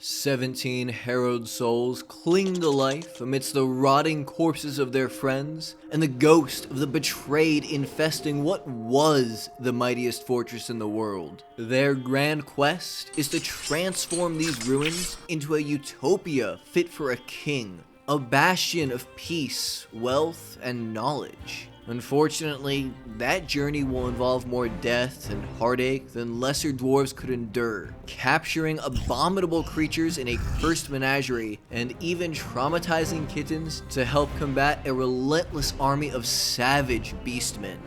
17 harrowed souls cling to life amidst the rotting corpses of their friends and the ghost of the betrayed infesting what was the mightiest fortress in the world. Their grand quest is to transform these ruins into a utopia fit for a king, a bastion of peace, wealth, and knowledge. Unfortunately, that journey will involve more death and heartache than lesser dwarves could endure, capturing abominable creatures in a cursed menagerie and even traumatizing kittens to help combat a relentless army of savage beastmen.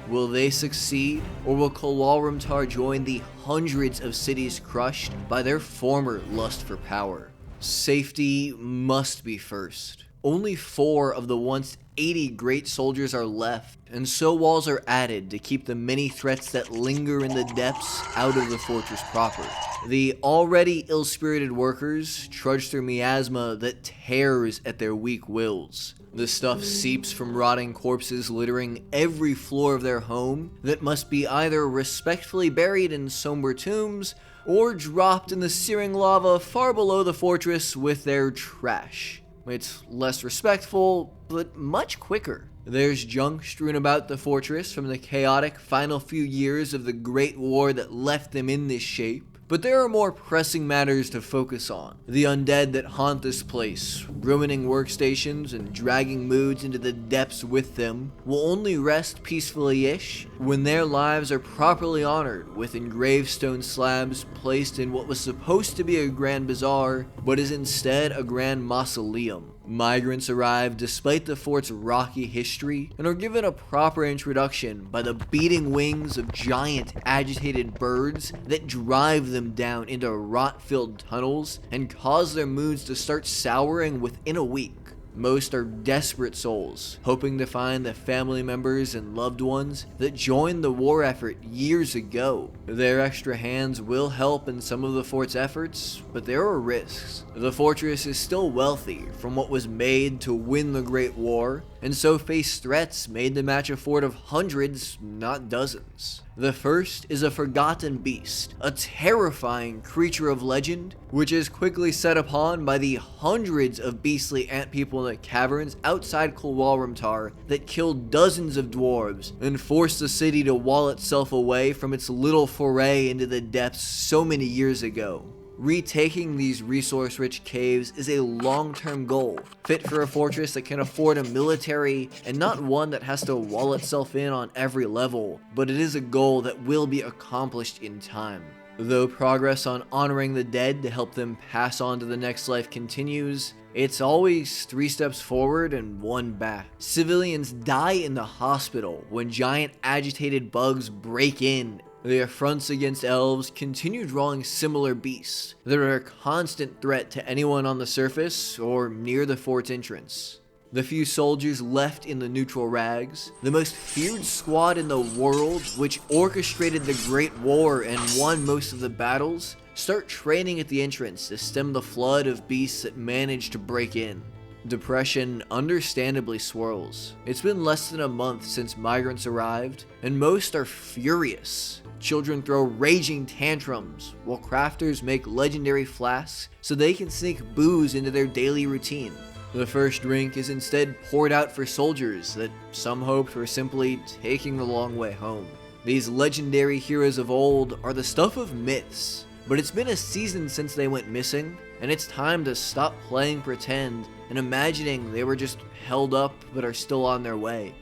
Will they succeed, or will Kulwalrumtar join the hundreds of cities crushed by their former lust for power? Safety must be first. Only 4 of the once 80 great soldiers are left, and so walls are added to keep the many threats that linger in the depths out of the fortress proper. The already ill-spirited workers trudge through miasma that tears at their weak wills. The stuff seeps from rotting corpses littering every floor of their home that must be either respectfully buried in somber tombs or dropped in the searing lava far below the fortress with their trash. It's less respectful, but much quicker. There's junk strewn about the fortress from the chaotic final few years of the Great War that left them in this shape. But there are more pressing matters to focus on. The undead that haunt this place, ruining workstations and dragging moods into the depths with them, will only rest peacefully-ish when their lives are properly honored with engraved stone slabs placed in what was supposed to be a grand bazaar, but is instead a grand mausoleum. Migrants arrive despite the fort's rocky history and are given a proper introduction by the beating wings of giant agitated birds that drive them down into rot-filled tunnels and cause their moods to start souring within a week. Most are desperate souls, hoping to find the family members and loved ones that joined the war effort years ago. Their extra hands will help in some of the fort's efforts, but there are risks. The fortress is still wealthy from what was made to win the Great War, and so face threats made to match a fort of hundreds, not dozens. The first is a forgotten beast, a terrifying creature of legend, which is quickly set upon by the hundreds of beastly ant people in the caverns outside Kulwalrumtar that killed dozens of dwarves and forced the city to wall itself away from its little foray into the depths so many years ago. Retaking these resource-rich caves is a long-term goal, fit for a fortress that can afford a military and not one that has to wall itself in on every level, but it is a goal that will be accomplished in time. Though progress on honoring the dead to help them pass on to the next life continues, it's always 3 steps forward and 1 back. Civilians die in the hospital when giant agitated bugs break in. The affronts against elves continue drawing similar beasts that are a constant threat to anyone on the surface or near the fort's entrance. The few soldiers left in the neutral rags, the most feared squad in the world, which orchestrated the Great War and won most of the battles, start training at the entrance to stem the flood of beasts that managed to break in. Depression understandably swirls. It's been less than a month since migrants arrived, and most are furious. Children throw raging tantrums, while crafters make legendary flasks so they can sneak booze into their daily routine. The first drink is instead poured out for soldiers that some hoped were simply taking the long way home. These legendary heroes of old are the stuff of myths, but it's been a season since they went missing, and it's time to stop playing pretend and imagining they were just held up but are still on their way.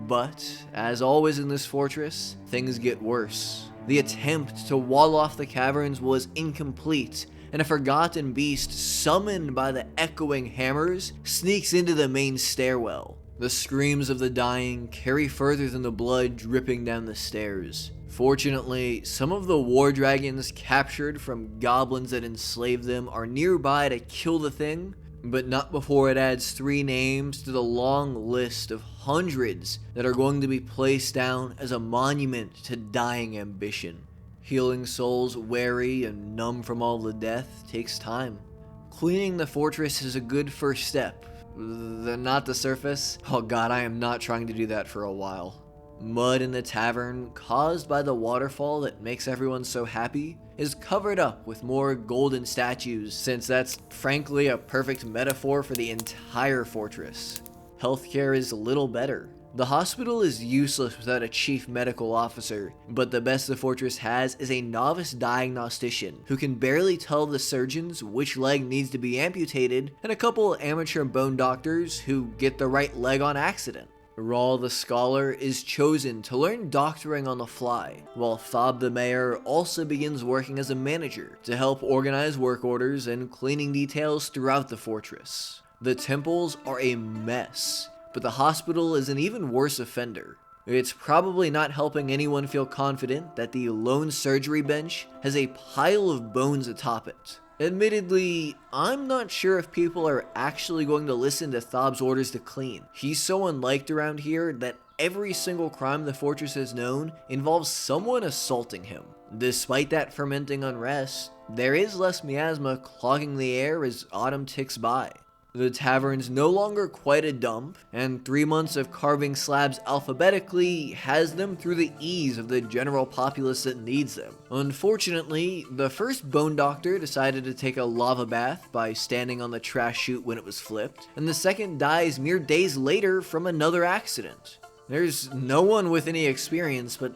But, as always in this fortress, things get worse. The attempt to wall off the caverns was incomplete, and a forgotten beast summoned by the echoing hammers sneaks into the main stairwell. The screams of the dying carry further than the blood dripping down the stairs. Fortunately, some of the war dragons captured from goblins that enslaved them are nearby to kill the thing, but not before it adds 3 names to the long list of hundreds that are going to be placed down as a monument to dying ambition. Healing souls weary and numb from all the death takes time. Cleaning the fortress is a good first step. Not the surface. Oh god, I am not trying to do that for a while. Mud in the tavern, caused by the waterfall that makes everyone so happy, is covered up with more golden statues, since that's frankly a perfect metaphor for the entire fortress. Healthcare is little better. The hospital is useless without a chief medical officer, but the best the fortress has is a novice diagnostician who can barely tell the surgeons which leg needs to be amputated, and a couple amateur bone doctors who get the right leg on accident. Rawl the scholar is chosen to learn doctoring on the fly, while Thob the mayor also begins working as a manager to help organize work orders and cleaning details throughout the fortress. The temples are a mess, but the hospital is an even worse offender. It's probably not helping anyone feel confident that the lone surgery bench has a pile of bones atop it. Admittedly, I'm not sure if people are actually going to listen to Thob's orders to clean. He's so unliked around here that every single crime the fortress has known involves someone assaulting him. Despite that fermenting unrest, there is less miasma clogging the air as autumn ticks by. The tavern's no longer quite a dump, and 3 months of carving slabs alphabetically has them through the ease of the general populace that needs them. Unfortunately, the first bone doctor decided to take a lava bath by standing on the trash chute when it was flipped, and the second dies mere days later from another accident. There's no one with any experience, but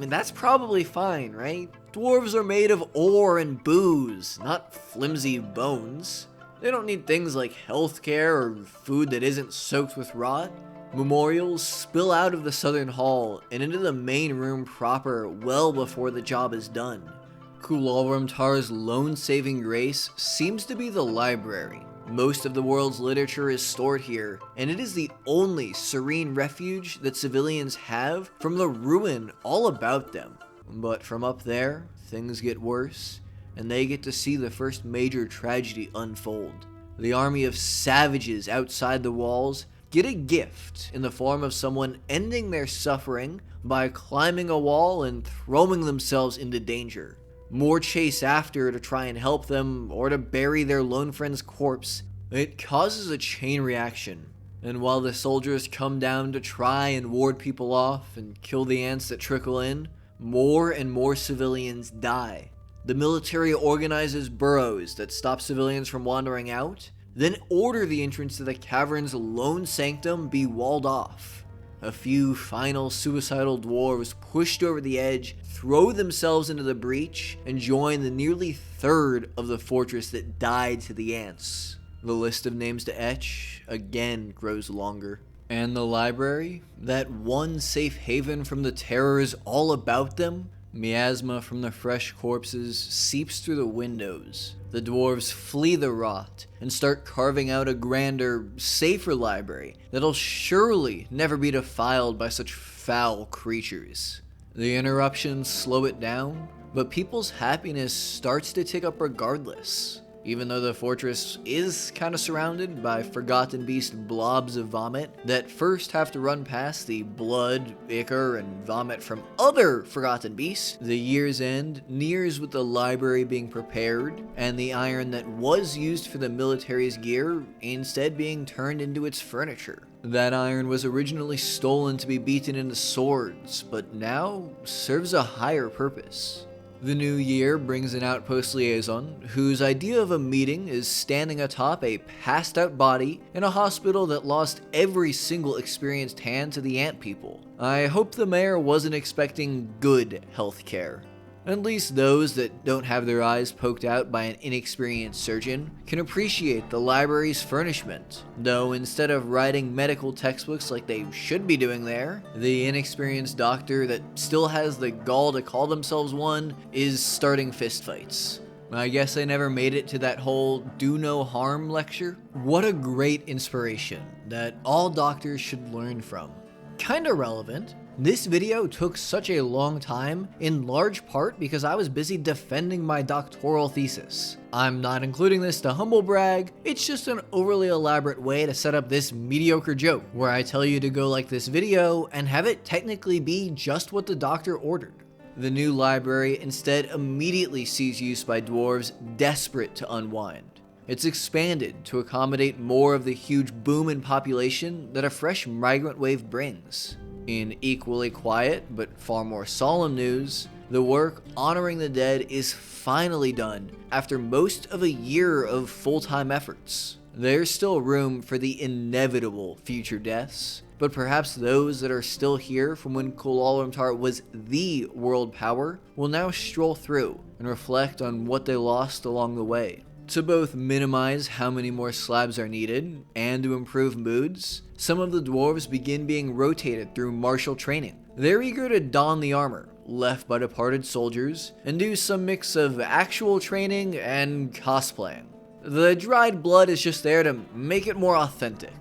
that's probably fine, right? Dwarves are made of ore and booze, not flimsy bones. They don't need things like healthcare or food that isn't soaked with rot. Memorials spill out of the southern hall and into the main room proper well before the job is done. Kulalramtar's lone saving grace seems to be the library. Most of the world's literature is stored here, and it is the only serene refuge that civilians have from the ruin all about them. But from up there, things get worse, and they get to see the first major tragedy unfold. The army of savages outside the walls get a gift in the form of someone ending their suffering by climbing a wall and throwing themselves into danger. More chase after to try and help them or to bury their lone friend's corpse. It causes a chain reaction, and while the soldiers come down to try and ward people off and kill the ants that trickle in, more and more civilians die. The military organizes burrows that stop civilians from wandering out, then order the entrance to the cavern's lone sanctum be walled off. A few final suicidal dwarves pushed over the edge, throw themselves into the breach, and join the nearly third of the fortress that died to the ants. The list of names to etch again grows longer. And the library, that one safe haven from the terrors all about them, miasma from the fresh corpses seeps through the windows. The dwarves flee the rot and start carving out a grander, safer library that'll surely never be defiled by such foul creatures. The interruptions slow it down, but people's happiness starts to tick up regardless. Even though the fortress is kind of surrounded by forgotten beast blobs of vomit that first have to run past the blood, ichor, and vomit from other forgotten beasts, the year's end nears with the library being prepared and the iron that was used for the military's gear instead being turned into its furniture. That iron was originally stolen to be beaten into swords, but now serves a higher purpose. The new year brings an outpost liaison, whose idea of a meeting is standing atop a passed-out body in a hospital that lost every single experienced hand to the ant people. I hope the mayor wasn't expecting good healthcare. At least those that don't have their eyes poked out by an inexperienced surgeon can appreciate the library's furnishment, though instead of writing medical textbooks like they should be doing there, the inexperienced doctor that still has the gall to call themselves one is starting fistfights. I guess I never made it to that whole do no harm lecture. What a great inspiration that all doctors should learn from. Kinda relevant. This video took such a long time, in large part because I was busy defending my doctoral thesis. I'm not including this to humble brag, it's just an overly elaborate way to set up this mediocre joke, where I tell you to go like this video and have it technically be just what the doctor ordered. The new library instead immediately sees use by dwarves desperate to unwind. It's expanded to accommodate more of the huge boom in population that a fresh migrant wave brings. In equally quiet, but far more solemn news, the work honoring the dead is finally done after most of a year of full-time efforts. There's still room for the inevitable future deaths, but perhaps those that are still here from when Kuala was the world power will now stroll through and reflect on what they lost along the way. To both minimize how many more slabs are needed and to improve moods, some of the dwarves begin being rotated through martial training. They're eager to don the armor left by departed soldiers and do some mix of actual training and cosplaying. The dried blood is just there to make it more authentic.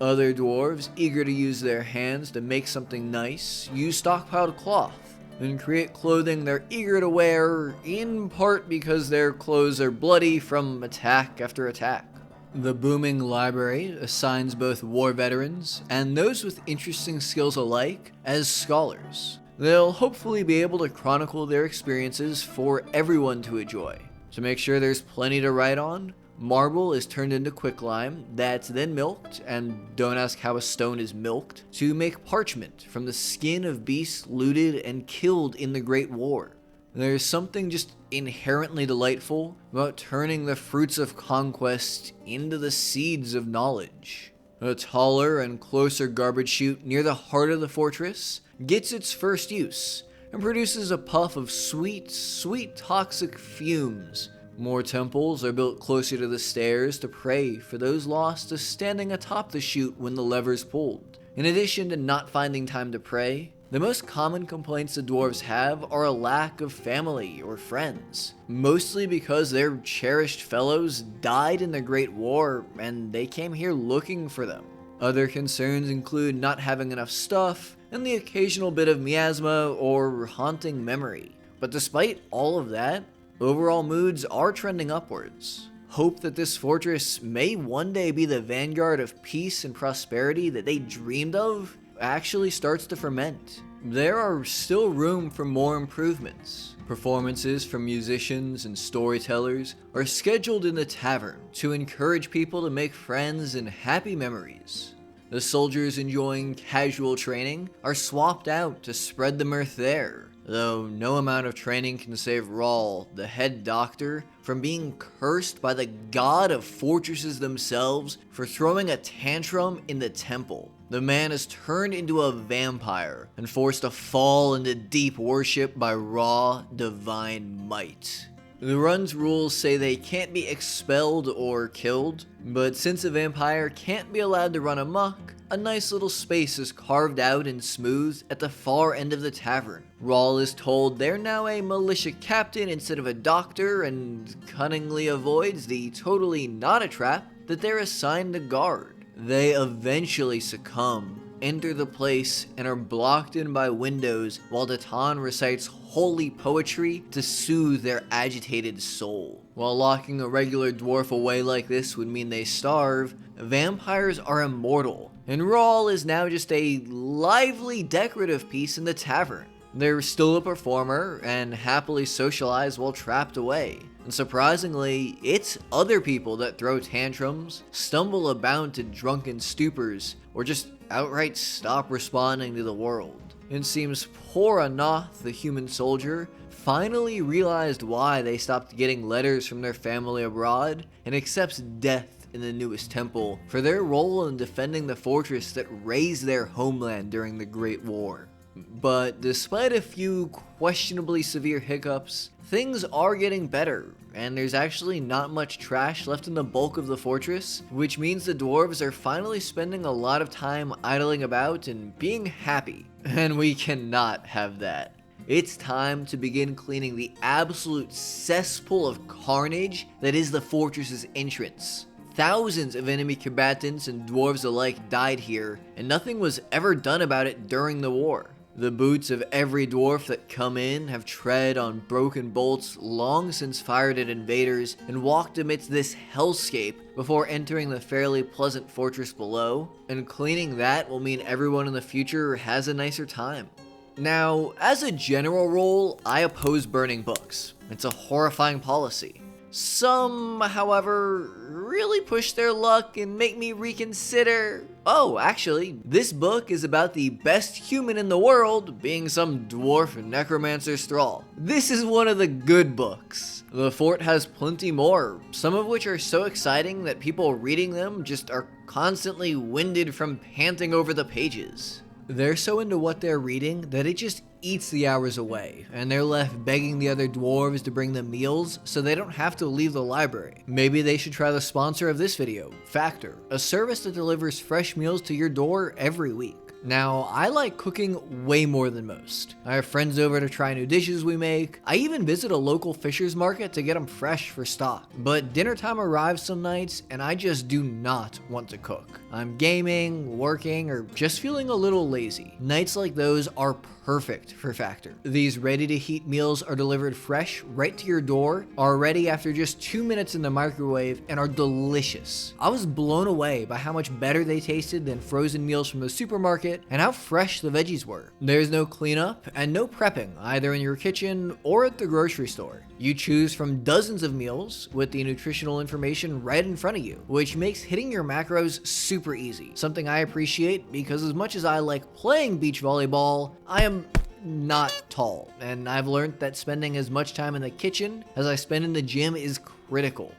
Other dwarves, eager to use their hands to make something nice, use stockpiled cloth and create clothing they're eager to wear, in part because their clothes are bloody from attack after attack. The booming library assigns both war veterans and those with interesting skills alike as scholars. They'll hopefully be able to chronicle their experiences for everyone to enjoy. To make sure there's plenty to write on, marble is turned into quicklime that's then milked, and don't ask how a stone is milked, to make parchment from the skin of beasts looted and killed in the Great War. There's something just inherently delightful about turning the fruits of conquest into the seeds of knowledge. A taller and closer garbage chute near the heart of the fortress gets its first use and produces a puff of sweet, sweet toxic fumes. More temples are built closer to the stairs to pray for those lost to standing atop the chute when the lever's pulled. In addition to not finding time to pray, the most common complaints the dwarves have are a lack of family or friends, mostly because their cherished fellows died in the Great War and they came here looking for them. Other concerns include not having enough stuff and the occasional bit of miasma or haunting memory. But despite all of that, overall moods are trending upwards. Hope that this fortress may one day be the vanguard of peace and prosperity that they dreamed of actually starts to ferment. There are still room for more improvements. Performances from musicians and storytellers are scheduled in the tavern to encourage people to make friends and happy memories. The soldiers enjoying casual training are swapped out to spread the mirth there, though no amount of training can save Rawl, the head doctor, from being cursed by the god of fortresses themselves for throwing a tantrum in the temple. The man is turned into a vampire and forced to fall into deep worship by raw divine might. The run's rules say they can't be expelled or killed, but since a vampire can't be allowed to run amok, a nice little space is carved out and smoothed at the far end of the tavern. Rawl is told they're now a militia captain instead of a doctor and cunningly avoids the totally not a trap that they're assigned to guard. They eventually succumb, enter the place, and are blocked in by windows while Datan recites holy poetry to soothe their agitated soul. While locking a regular dwarf away like this would mean they starve, vampires are immortal, and Rawl is now just a lively decorative piece in the tavern. They're still a performer and happily socialize while trapped away. And surprisingly, it's other people that throw tantrums, stumble about to drunken stupors, or just outright stop responding to the world. It seems poor Anath, the human soldier, finally realized why they stopped getting letters from their family abroad and accepts death in the newest temple for their role in defending the fortress that raised their homeland during the Great War. But despite a few questionably severe hiccups, things are getting better, and there's actually not much trash left in the bulk of the fortress, which means the dwarves are finally spending a lot of time idling about and being happy, and we cannot have that. It's time to begin cleaning the absolute cesspool of carnage that is the fortress's entrance. Thousands of enemy combatants and dwarves alike died here, and nothing was ever done about it during the war. The boots of every dwarf that come in have tread on broken bolts long since fired at invaders and walked amidst this hellscape before entering the fairly pleasant fortress below, and cleaning that will mean everyone in the future has a nicer time. Now, as a general rule, I oppose burning books. It's a horrifying policy. Some, however, really push their luck and make me reconsider. Oh, actually, this book is about the best human in the world being some dwarf necromancer thrall. This is one of the good books. The fort has plenty more, some of which are so exciting that people reading them just are constantly winded from panting over the pages. They're so into what they're reading that it just eats the hours away, and they're left begging the other dwarves to bring them meals so they don't have to leave the library. Maybe they should try the sponsor of this video, Factor, a service that delivers fresh meals to your door every week. Now, I like cooking way more than most. I have friends over to try new dishes we make. I even visit a local fisher's market to get them fresh for stock. But dinner time arrives some nights and I just do not want to cook. I'm gaming, working, or just feeling a little lazy. Nights like those are perfect for Factor. These ready-to-heat meals are delivered fresh right to your door, are ready after just 2 minutes in the microwave, and are delicious. I was blown away by how much better they tasted than frozen meals from the supermarket and how fresh the veggies were. There's no cleanup and no prepping either in your kitchen or at the grocery store. You choose from dozens of meals with the nutritional information right in front of you, which makes hitting your macros super easy. Something I appreciate because as much as I like playing beach volleyball, I am not tall, and I've learned that spending as much time in the kitchen as I spend in the gym is critical.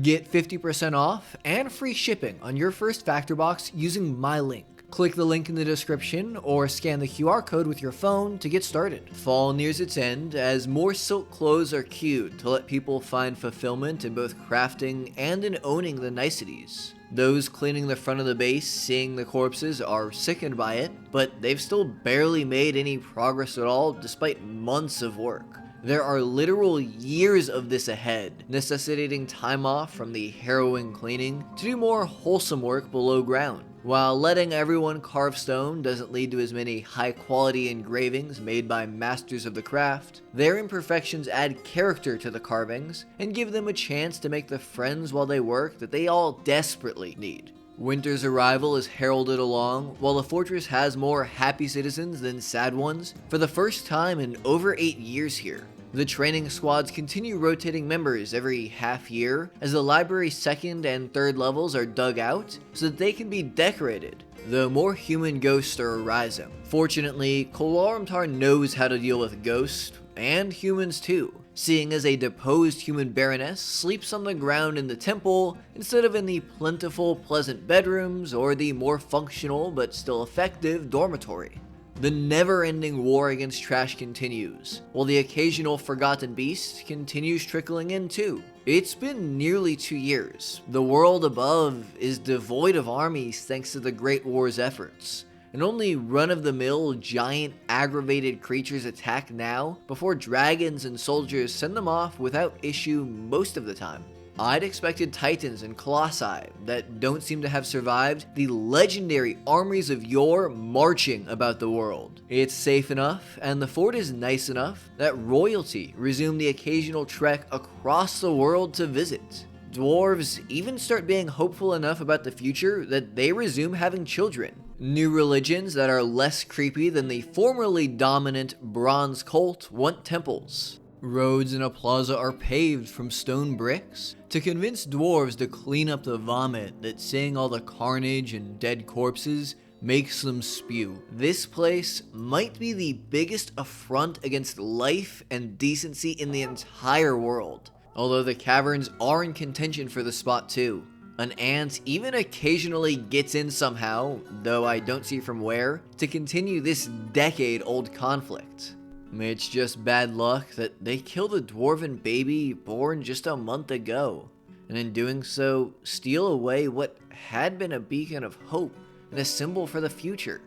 Get 50% off and free shipping on your first Factor box using my link. Click the link in the description or scan the QR code with your phone to get started. Fall nears its end as more silk clothes are queued to let people find fulfillment in both crafting and in owning the niceties. Those cleaning the front of the base, seeing the corpses, are sickened by it, but they've still barely made any progress at all despite months of work. There are literal years of this ahead, necessitating time off from the harrowing cleaning to do more wholesome work below ground. While letting everyone carve stone doesn't lead to as many high-quality engravings made by masters of the craft, their imperfections add character to the carvings and give them a chance to make the friends while they work that they all desperately need. Winter's arrival is heralded along, while the fortress has more happy citizens than sad ones for the first time in over 8 years here. The training squads continue rotating members every half year as the library's second and third levels are dug out so that they can be decorated, though more human ghosts are arising. Fortunately, Koloramtar knows how to deal with ghosts, and humans too, seeing as a deposed human baroness sleeps on the ground in the temple instead of in the plentiful, pleasant bedrooms or the more functional but still effective dormitory. The never-ending war against trash continues, while the occasional forgotten beast continues trickling in too. It's been nearly 2 years. The world above is devoid of armies thanks to the Great War's efforts, and only run-of-the-mill giant aggravated creatures attack now before dragons and soldiers send them off without issue most of the time. I'd expected titans and colossi that don't seem to have survived the legendary armies of yore marching about the world. It's safe enough and the fort is nice enough that royalty resumed the occasional trek across the world to visit. Dwarves even start being hopeful enough about the future that they resume having children. New religions that are less creepy than the formerly dominant bronze cult want temples. Roads in a plaza are paved from stone bricks to convince dwarves to clean up the vomit that seeing all the carnage and dead corpses makes them spew. This place might be the biggest affront against life and decency in the entire world, although the caverns are in contention for the spot too. An ant even occasionally gets in somehow, though I don't see from where, to continue this decade-old conflict. It's just bad luck that they killed a dwarven baby born just a month ago, and in doing so, steal away what had been a beacon of hope and a symbol for the future.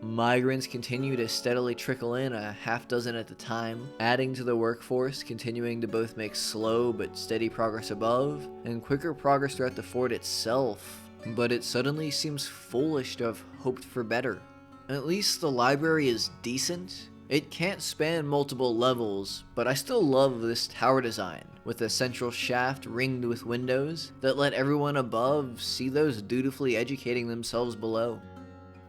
Migrants continue to steadily trickle in, a half dozen at a time, adding to the workforce, continuing to both make slow but steady progress above, and quicker progress throughout the fort itself, but it suddenly seems foolish to have hoped for better. At least the library is decent. It can't span multiple levels, but I still love this tower design, with a central shaft ringed with windows that let everyone above see those dutifully educating themselves below.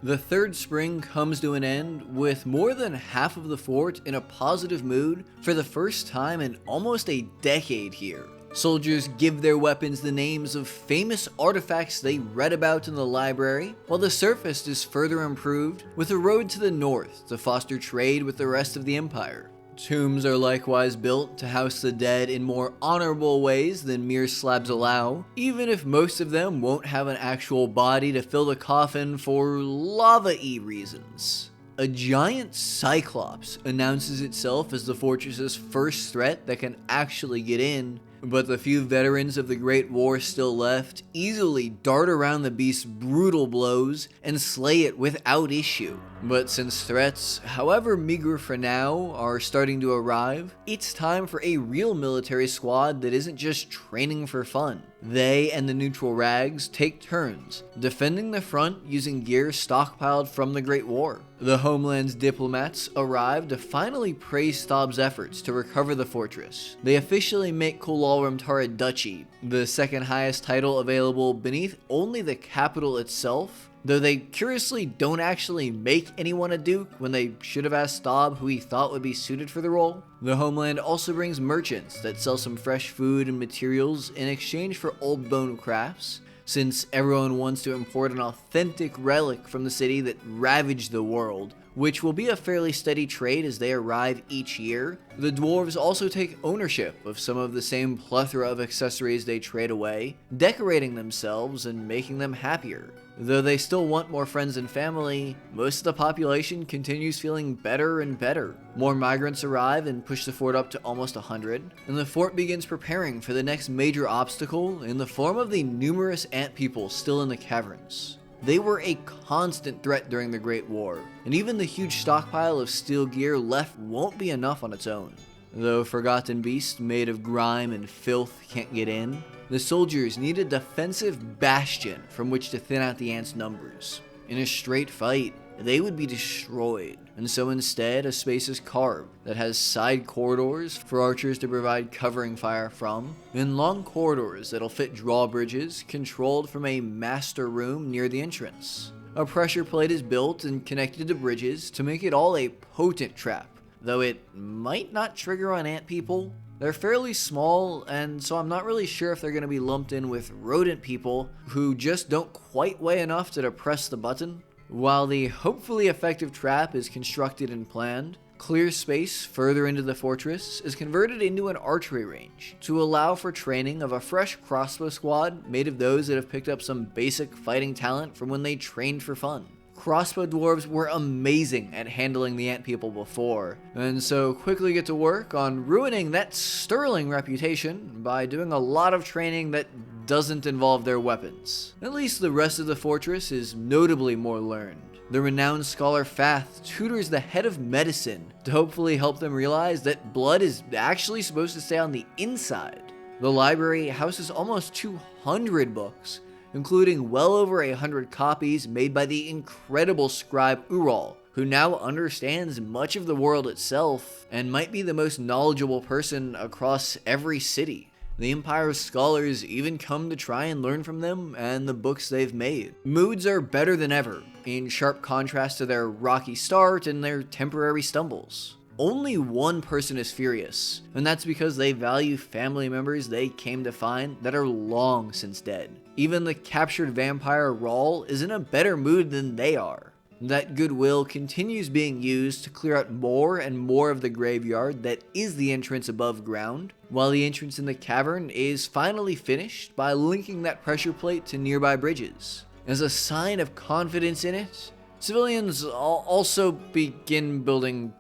The third spring comes to an end with more than half of the fort in a positive mood for the first time in almost a decade here. Soldiers give their weapons the names of famous artifacts they read about in the library, while the surface is further improved with a road to the north to foster trade with the rest of the empire. Tombs are likewise built to house the dead in more honorable ways than mere slabs allow, even if most of them won't have an actual body to fill the coffin for lava-y reasons. A giant cyclops announces itself as the fortress's first threat that can actually get in, but the few veterans of the Great War still left easily dart around the beast's brutal blows and slay it without issue. But since threats, however meager for now, are starting to arrive, it's time for a real military squad that isn't just training for fun. They and the neutral rags take turns, defending the front using gear stockpiled from the Great War. The homeland's diplomats arrive to finally praise Staub's efforts to recover the fortress. They officially make Kulaurumtar a duchy, the second highest title available beneath only the capital itself, though they curiously don't actually make anyone a duke when they should have asked Staub who he thought would be suited for the role. The homeland also brings merchants that sell some fresh food and materials in exchange for old bone crafts, since everyone wants to import an authentic relic from the city that ravaged the world, which will be a fairly steady trade as they arrive each year. The dwarves also take ownership of some of the same plethora of accessories they trade away, decorating themselves and making them happier. Though they still want more friends and family, most of the population continues feeling better and better. More migrants arrive and push the fort up to almost 100, and the fort begins preparing for the next major obstacle in the form of the numerous ant people still in the caverns. They were a constant threat during the Great War, and even the huge stockpile of steel gear left won't be enough on its own. Though forgotten beasts made of grime and filth can't get in, the soldiers need a defensive bastion from which to thin out the ants' numbers. In a straight fight, they would be destroyed, and so instead a space is carved that has side corridors for archers to provide covering fire from, and long corridors that'll fit drawbridges controlled from a master room near the entrance. A pressure plate is built and connected to bridges to make it all a potent trap, though it might not trigger on ant people. They're fairly small, and so I'm not really sure if they're going to be lumped in with rodent people who just don't quite weigh enough to depress the button. While the hopefully effective trap is constructed and planned, clear space further into the fortress is converted into an archery range to allow for training of a fresh crossbow squad made of those that have picked up some basic fighting talent from when they trained for fun. Crossbow dwarves were amazing at handling the ant people before, and so quickly get to work on ruining that sterling reputation by doing a lot of training that doesn't involve their weapons. At least the rest of the fortress is notably more learned. The renowned scholar Fath tutors the head of medicine to hopefully help them realize that blood is actually supposed to stay on the inside. The library houses almost 200 books, including well over 100 copies made by the incredible scribe Ural, who now understands much of the world itself and might be the most knowledgeable person across every city. The Empire's scholars even come to try and learn from them and the books they've made. Moods are better than ever, in sharp contrast to their rocky start and their temporary stumbles. Only one person is furious, and that's because they value family members they came to find that are long since dead. Even the captured vampire Rawl is in a better mood than they are. That goodwill continues being used to clear out more and more of the graveyard that is the entrance above ground, while the entrance in the cavern is finally finished by linking that pressure plate to nearby bridges. As a sign of confidence in it, civilians also begin building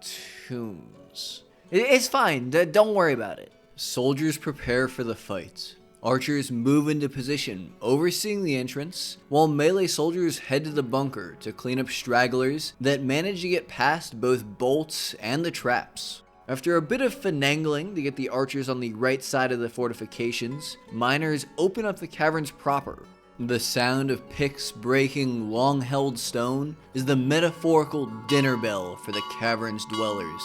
tombs. It's fine, don't worry about it. Soldiers prepare for the fight. Archers move into position, overseeing the entrance, while melee soldiers head to the bunker to clean up stragglers that manage to get past both bolts and the traps. After a bit of finagling to get the archers on the right side of the fortifications, miners open up the caverns proper. The sound of picks breaking long-held stone is the metaphorical dinner bell for the cavern's dwellers.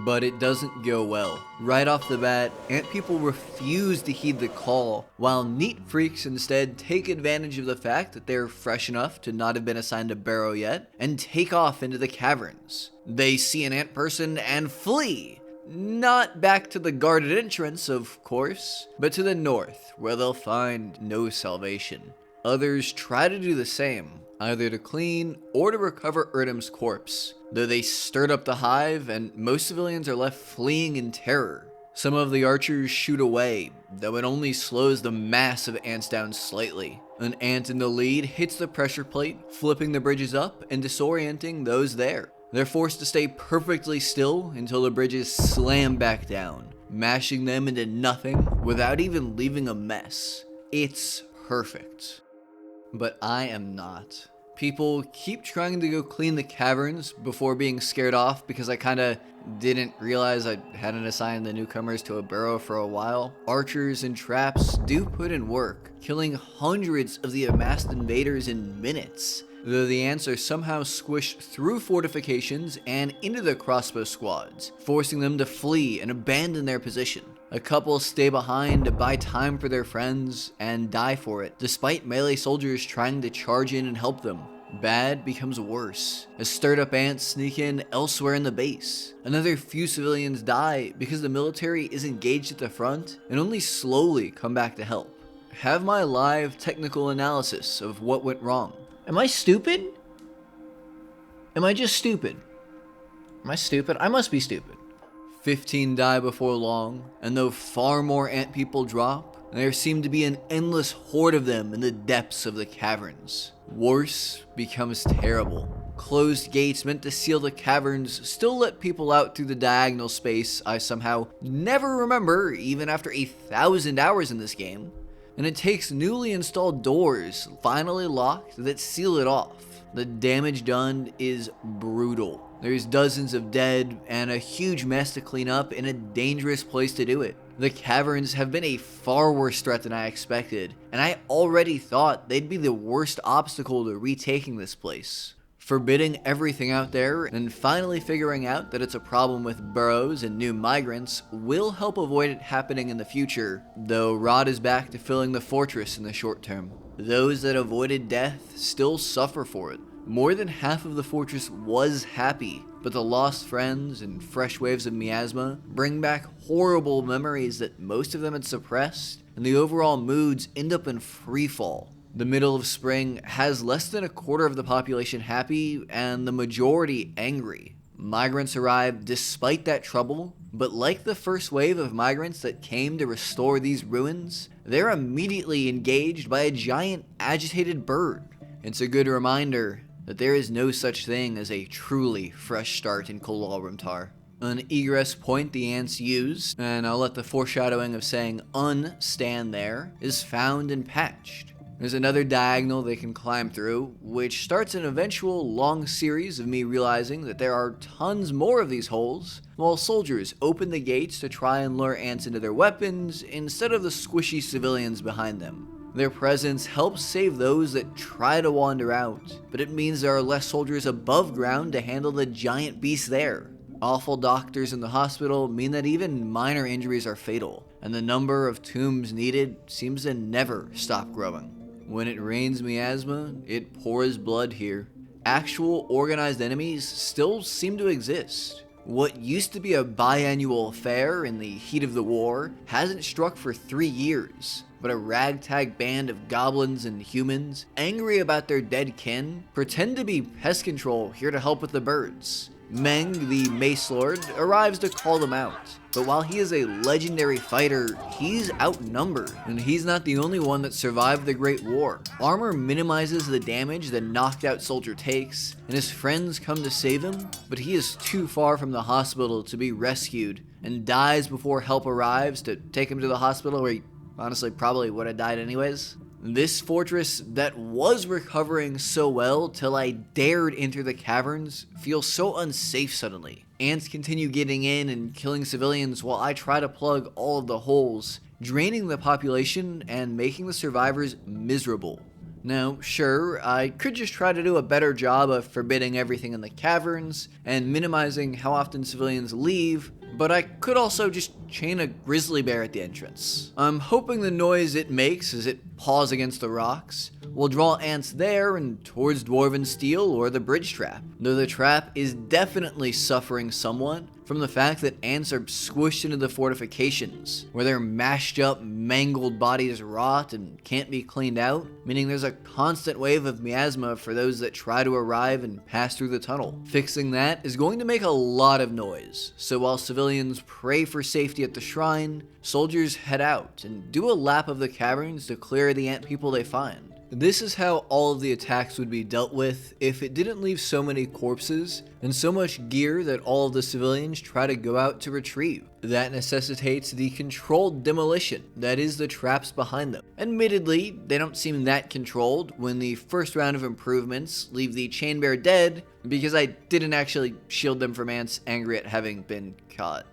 But it doesn't go well. Right off the bat, ant people refuse to heed the call, while neat freaks instead take advantage of the fact that they're fresh enough to not have been assigned a barrow yet, and take off into the caverns. They see an ant person and flee, Not back to the guarded entrance, of course, but to the north, where they'll find no salvation. Others try to do the same, either to clean or to recover Erdem's corpse, though they stirred up the hive and most civilians are left fleeing in terror. Some of the archers shoot away, though it only slows the mass of ants down slightly. An ant in the lead hits the pressure plate, flipping the bridges up and disorienting those there. They're forced to stay perfectly still until the bridges slam back down, mashing them into nothing without even leaving a mess. It's perfect. But I am not. People keep trying to go clean the caverns before being scared off because I kinda didn't realize I hadn't assigned the newcomers to a burrow for a while. Archers and traps do put in work, killing hundreds of the amassed invaders in minutes, though the ants are somehow squished through fortifications and into the crossbow squads, forcing them to flee and abandon their position. A couple stay behind to buy time for their friends and die for it, despite melee soldiers trying to charge in and help them. Bad becomes worse, as stirred up ants sneak in elsewhere in the base. Another few civilians die because the military is engaged at the front and only slowly come back to help. Have my live technical analysis of what went wrong. Am I stupid? Am I just stupid? Am I stupid? I must be stupid. 15 die before long, and though far more ant people drop, there seem to be an endless horde of them in the depths of the caverns. Worse becomes terrible. Closed gates meant to seal the caverns still let people out through the diagonal space I somehow never remember even after 1,000 hours in this game. And it takes newly installed doors, finally locked, that seal it off. The damage done is brutal. There's dozens of dead and a huge mess to clean up in a dangerous place to do it. The caverns have been a far worse threat than I expected, and I already thought they'd be the worst obstacle to retaking this place. Forbidding everything out there and finally figuring out that it's a problem with burrows and new migrants will help avoid it happening in the future, though Rod is back to filling the fortress in the short term. Those that avoided death still suffer for it. More than half of the fortress was happy, but the lost friends and fresh waves of miasma bring back horrible memories that most of them had suppressed, and the overall moods end up in freefall. The middle of spring has less than a quarter of the population happy and the majority angry. Migrants arrive despite that trouble, but like the first wave of migrants that came to restore these ruins, they're immediately engaged by a giant agitated bird. It's a good reminder that there is no such thing as a truly fresh start in Kolorumtar. An egress point the ants use, and I'll let the foreshadowing of saying stand there, is found and patched. There's another diagonal they can climb through, which starts an eventual long series of me realizing that there are tons more of these holes, while soldiers open the gates to try and lure ants into their weapons instead of the squishy civilians behind them. Their presence helps save those that try to wander out, but it means there are less soldiers above ground to handle the giant beasts there. Awful doctors in the hospital mean that even minor injuries are fatal, and the number of tombs needed seems to never stop growing. When it rains miasma, it pours blood here. Actual organized enemies still seem to exist. What used to be a biannual affair in the heat of the war hasn't struck for 3 years, but a ragtag band of goblins and humans, angry about their dead kin, pretend to be pest control here to help with the birds. Meng, the Mace Lord, arrives to call them out, but while he is a legendary fighter, he's outnumbered, and he's not the only one that survived the Great War. Armor minimizes the damage the knocked out soldier takes, and his friends come to save him, but he is too far from the hospital to be rescued, and dies before help arrives to take him to the hospital where he honestly probably would have died anyways. This fortress that was recovering so well till I dared enter the caverns feels so unsafe suddenly. Ants continue getting in and killing civilians while I try to plug all of the holes, draining the population and making the survivors miserable. Now, sure, I could just try to do a better job of forbidding everything in the caverns and minimizing how often civilians leave, but I could also just chain a grizzly bear at the entrance. I'm hoping the noise it makes as it paws against the rocks will draw ants there and towards Dwarven Steel or the bridge trap, though the trap is definitely suffering somewhat from the fact that ants are squished into the fortifications, where their mashed up, mangled bodies rot and can't be cleaned out, meaning there's a constant wave of miasma for those that try to arrive and pass through the tunnel. Fixing that is going to make a lot of noise, so while civilians pray for safety at the shrine, soldiers head out and do a lap of the caverns to clear the ant people they find. This is how all of the attacks would be dealt with if it didn't leave so many corpses and so much gear that all of the civilians try to go out to retrieve. That necessitates the controlled demolition that is the traps behind them. Admittedly, they don't seem that controlled when the first round of improvements leave the chain bear dead because I didn't actually shield them from ants angry at having been caught.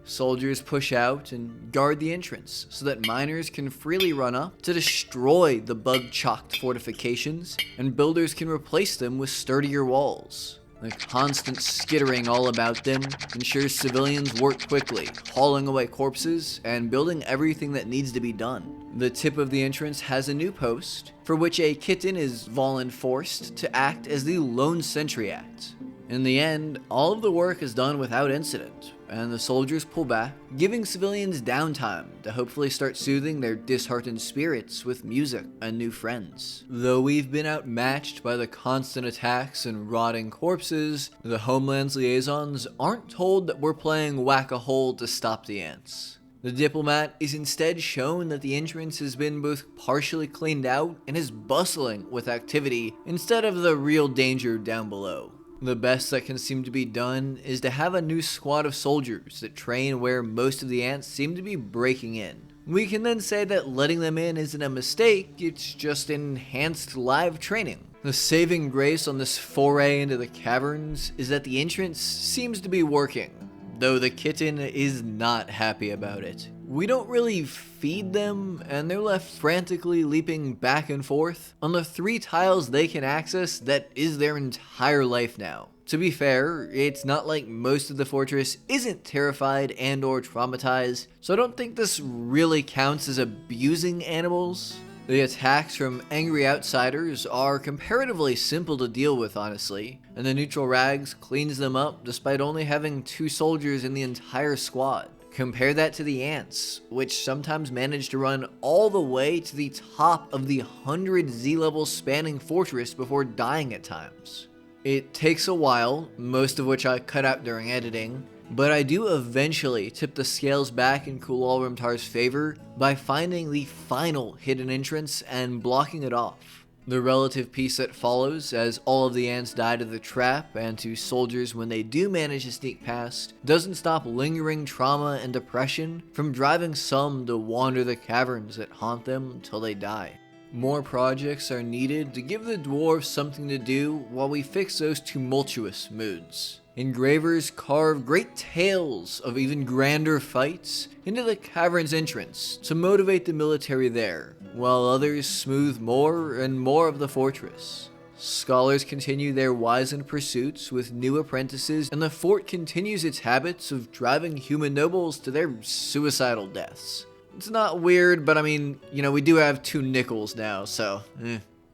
Soldiers push out and guard the entrance so that miners can freely run up to destroy the bug-chocked fortifications, and builders can replace them with sturdier walls. The constant skittering all about them ensures civilians work quickly, hauling away corpses and building everything that needs to be done. The tip of the entrance has a new post, for which a kitten is forced to act as the lone sentry act. In the end, all of the work is done without incident, and the soldiers pull back, giving civilians downtime to hopefully start soothing their disheartened spirits with music and new friends. Though we've been outmatched by the constant attacks and rotting corpses, the Homeland's liaisons aren't told that we're playing whack-a-hole to stop the ants. The diplomat is instead shown that the entrance has been both partially cleaned out and is bustling with activity instead of the real danger down below. The best that can seem to be done is to have a new squad of soldiers that train where most of the ants seem to be breaking in. We can then say that letting them in isn't a mistake, it's just enhanced live training. The saving grace on this foray into the caverns is that the entrance seems to be working, though the kitten is not happy about it. We don't really feed them, and they're left frantically leaping back and forth on the 3 tiles they can access that is their entire life now. To be fair, it's not like most of the fortress isn't terrified and or traumatized, so I don't think this really counts as abusing animals. The attacks from angry outsiders are comparatively simple to deal with, honestly, and the neutral rags cleans them up despite only having 2 soldiers in the entire squad. Compare that to the ants, which sometimes manage to run all the way to the top of the 100 Z-level spanning fortress before dying at times. It takes a while, most of which I cut out during editing, but I do eventually tip the scales back in Kulorumtar's favor by finding the final hidden entrance and blocking it off. The relative peace that follows as all of the ants die to the trap and to soldiers when they do manage to sneak past doesn't stop lingering trauma and depression from driving some to wander the caverns that haunt them until they die. More projects are needed to give the dwarves something to do while we fix those tumultuous moods. Engravers carve great tales of even grander fights into the cavern's entrance to motivate the military there, while others smooth more and more of the fortress. Scholars continue their wizened pursuits with new apprentices, and the fort continues its habits of driving human nobles to their suicidal deaths. It's not weird, but I mean, we do have 2 nickels now, so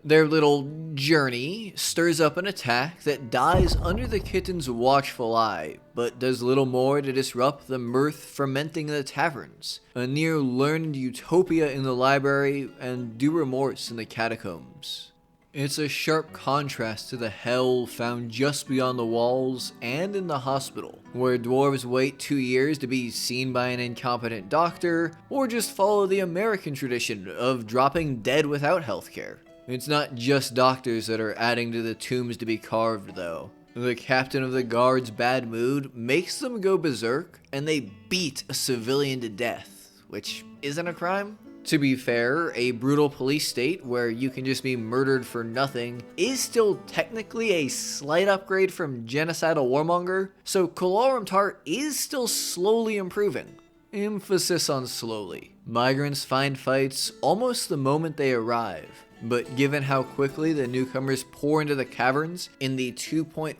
Their little journey stirs up an attack that dies under the kitten's watchful eye, but does little more to disrupt the mirth fermenting in the taverns, a near-learned utopia in the library, and due remorse in the catacombs. It's a sharp contrast to the hell found just beyond the walls and in the hospital, where dwarves wait 2 years to be seen by an incompetent doctor, or just follow the American tradition of dropping dead without healthcare. It's not just doctors that are adding to the tombs to be carved, though. The captain of the guard's bad mood makes them go berserk, and they beat a civilian to death, which isn't a crime. To be fair, a brutal police state where you can just be murdered for nothing is still technically a slight upgrade from genocidal warmonger, so Kulorumtar is still slowly improving. Emphasis on slowly. Migrants find fights almost the moment they arrive, but given how quickly the newcomers pour into the caverns in the 2.17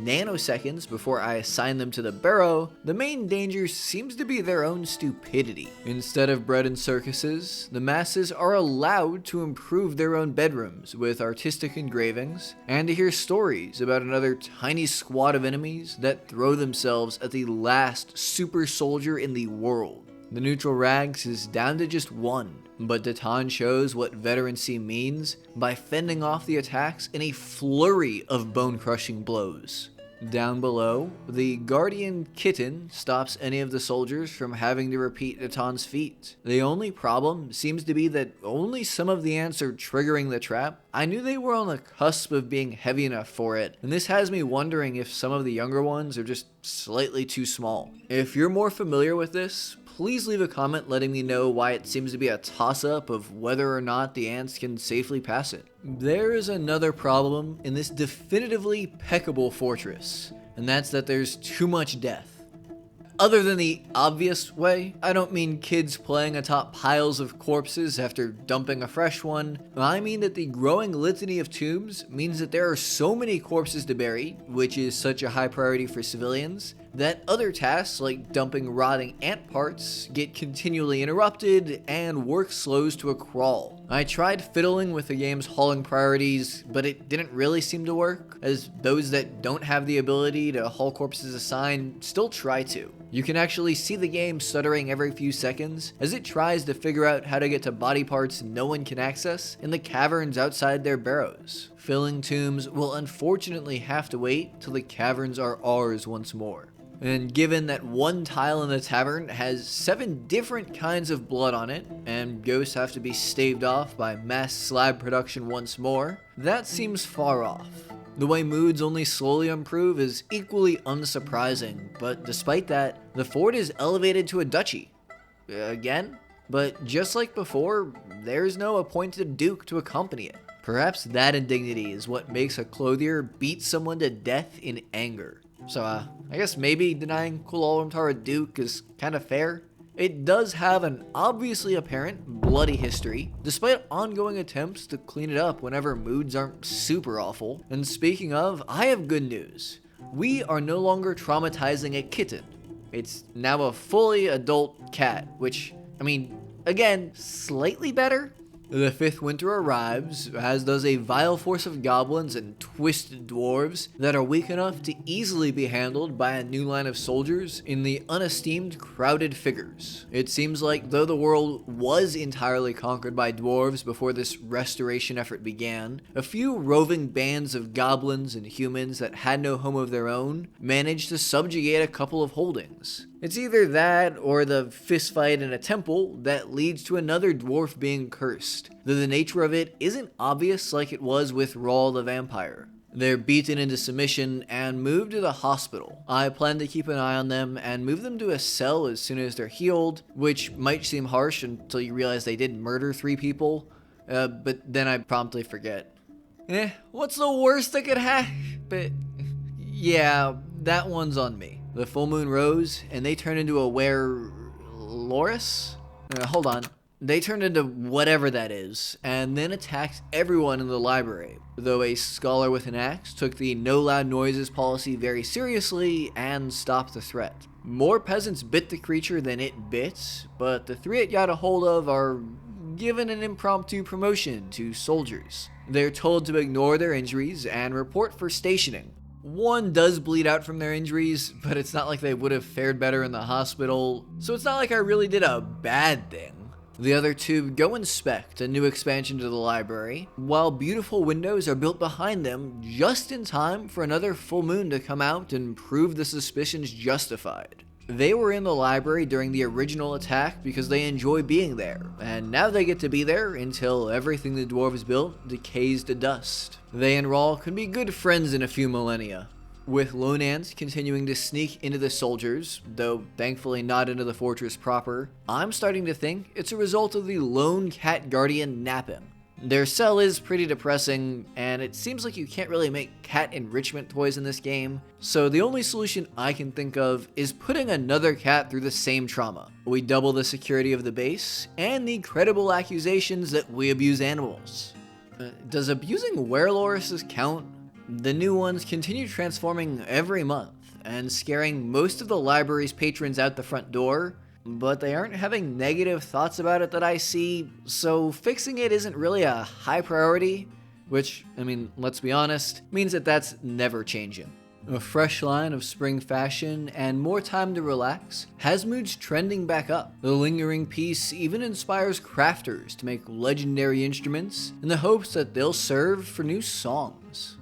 nanoseconds before I assign them to the barrow, the main danger seems to be their own stupidity. Instead of bread and circuses, the masses are allowed to improve their own bedrooms with artistic engravings, and to hear stories about another tiny squad of enemies that throw themselves at the last super soldier in the world. The neutral ranks is down to just one, but Datan shows what veterancy means by fending off the attacks in a flurry of bone-crushing blows. Down below, the Guardian Kitten stops any of the soldiers from having to repeat Datan's feat. The only problem seems to be that only some of the ants are triggering the trap. I knew they were on the cusp of being heavy enough for it, and this has me wondering if some of the younger ones are just slightly too small. If you're more familiar with this, please leave a comment letting me know why it seems to be a toss-up of whether or not the ants can safely pass it. There is another problem in this definitively peccable fortress, and that's that there's too much death. Other than the obvious way, I don't mean kids playing atop piles of corpses after dumping a fresh one. I mean that the growing litany of tombs means that there are so many corpses to bury, which is such a high priority for civilians, that other tasks like dumping rotting ant parts get continually interrupted and work slows to a crawl. I tried fiddling with the game's hauling priorities, but it didn't really seem to work, as those that don't have the ability to haul corpses assigned still try to. You can actually see the game stuttering every few seconds as it tries to figure out how to get to body parts no one can access in the caverns outside their barrows. Filling tombs will unfortunately have to wait till the caverns are ours once more. And given that one tile in the tavern has 7 different kinds of blood on it, and ghosts have to be staved off by mass slab production once more, that seems far off. The way moods only slowly improve is equally unsurprising, but despite that, the fort is elevated to a duchy. Again? But just like before, there's no appointed duke to accompany it. Perhaps that indignity is what makes a clothier beat someone to death in anger. So, I guess maybe denying Kulalumtar a duke is kind of fair. It does have an obviously apparent bloody history, despite ongoing attempts to clean it up whenever moods aren't super awful. And speaking of, I have good news. We are no longer traumatizing a kitten. It's now a fully adult cat, which, I mean, again, slightly better. The 5th winter arrives, as does a vile force of goblins and twisted dwarves that are weak enough to easily be handled by a new line of soldiers in the unesteemed crowded figures. It seems like though the world was entirely conquered by dwarves before this restoration effort began, a few roving bands of goblins and humans that had no home of their own managed to subjugate a couple of holdings. It's either that or the fistfight in a temple that leads to another dwarf being cursed, though the nature of it isn't obvious like it was with Rawl the Vampire. They're beaten into submission and moved to the hospital. I plan to keep an eye on them and move them to a cell as soon as they're healed, which might seem harsh until you realize they did murder 3 people, but then I promptly forget. What's the worst that could happen? But yeah, that one's on me. The full moon rose, and they turned into a Loris? Hold on. They turned into whatever that is, and then attacked everyone in the library, though a scholar with an axe took the no loud noises policy very seriously and stopped the threat. More peasants bit the creature than it bit, but the 3 it got a hold of are given an impromptu promotion to soldiers. They're told to ignore their injuries and report for stationing. One does bleed out from their injuries, but it's not like they would have fared better in the hospital, so it's not like I really did a bad thing. The other 2 go inspect a new expansion to the library, while beautiful windows are built behind them just in time for another full moon to come out and prove the suspicions justified. They were in the library during the original attack because they enjoy being there, and now they get to be there until everything the dwarves built decays to dust. They and Rawl could be good friends in a few millennia. With lone ants continuing to sneak into the soldiers, though thankfully not into the fortress proper, I'm starting to think it's a result of the lone cat guardian napping. Their cell is pretty depressing, and it seems like you can't really make cat enrichment toys in this game, so the only solution I can think of is putting another cat through the same trauma. We double the security of the base, and the credible accusations that we abuse animals. Does abusing werelorises count? The new ones continue transforming every month, and scaring most of the library's patrons out the front door, but they aren't having negative thoughts about it that I see, so fixing it isn't really a high priority, which, I mean, let's be honest, means that that's never changing. A fresh line of spring fashion and more time to relax has moods trending back up. The lingering piece even inspires crafters to make legendary instruments in the hopes that they'll serve for new songs.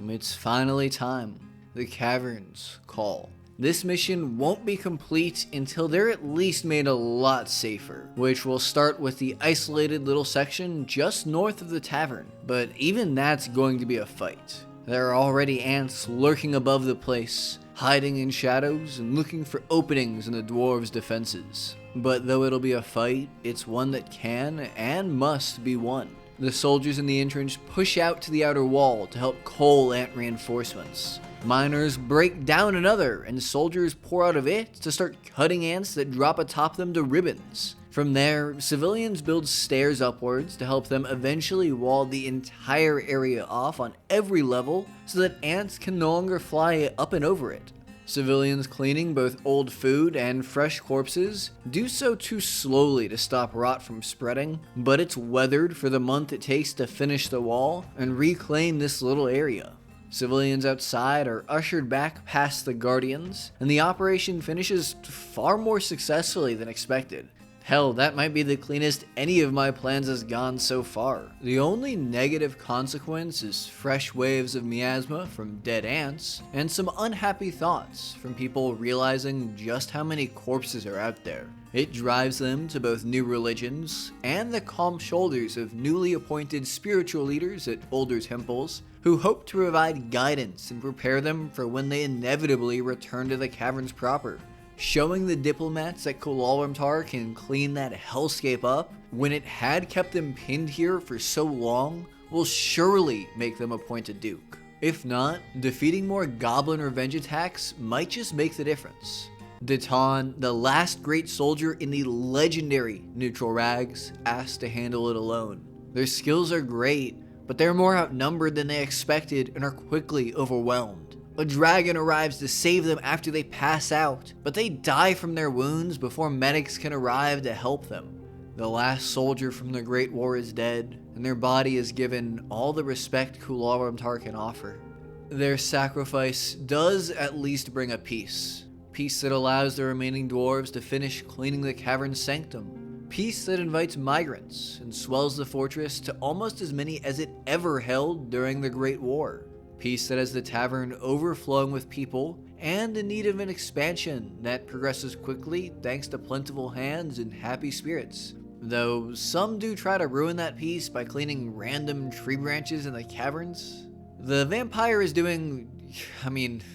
It's finally time. The caverns call. This mission won't be complete until they're at least made a lot safer, which will start with the isolated little section just north of the tavern, but even that's going to be a fight. There are already ants lurking above the place, hiding in shadows and looking for openings in the dwarves' defenses. But though it'll be a fight, it's one that can and must be won. The soldiers in the entrance push out to the outer wall to help cull ant reinforcements. Miners break down another, and soldiers pour out of it to start cutting ants that drop atop them to ribbons. From there, civilians build stairs upwards to help them eventually wall the entire area off on every level so that ants can no longer fly up and over it. Civilians cleaning both old food and fresh corpses do so too slowly to stop rot from spreading, but it's weathered for the month it takes to finish the wall and reclaim this little area. Civilians outside are ushered back past the guardians, and the operation finishes far more successfully than expected. Hell, that might be the cleanest any of my plans has gone so far. The only negative consequence is fresh waves of miasma from dead ants, and some unhappy thoughts from people realizing just how many corpses are out there. It drives them to both new religions and the calm shoulders of newly appointed spiritual leaders at older temples who hope to provide guidance and prepare them for when they inevitably return to the caverns proper. Showing the diplomats that Kulalrimtar can clean that hellscape up when it had kept them pinned here for so long will surely make them appoint a duke. If not, defeating more goblin revenge attacks might just make the difference. Deton, the last great soldier in the legendary neutral rags, asked to handle it alone. Their skills are great, but they're more outnumbered than they expected and are quickly overwhelmed. A dragon arrives to save them after they pass out, but they die from their wounds before medics can arrive to help them. The last soldier from the Great War is dead, and their body is given all the respect Kulalrimtar can offer. Their sacrifice does at least bring a peace. Peace that allows the remaining dwarves to finish cleaning the cavern's sanctum. Peace that invites migrants and swells the fortress to almost as many as it ever held during the Great War. Peace that has the tavern overflowing with people and in need of an expansion that progresses quickly thanks to plentiful hands and happy spirits. Though some do try to ruin that peace by cleaning random tree branches in the caverns. The vampire is doing,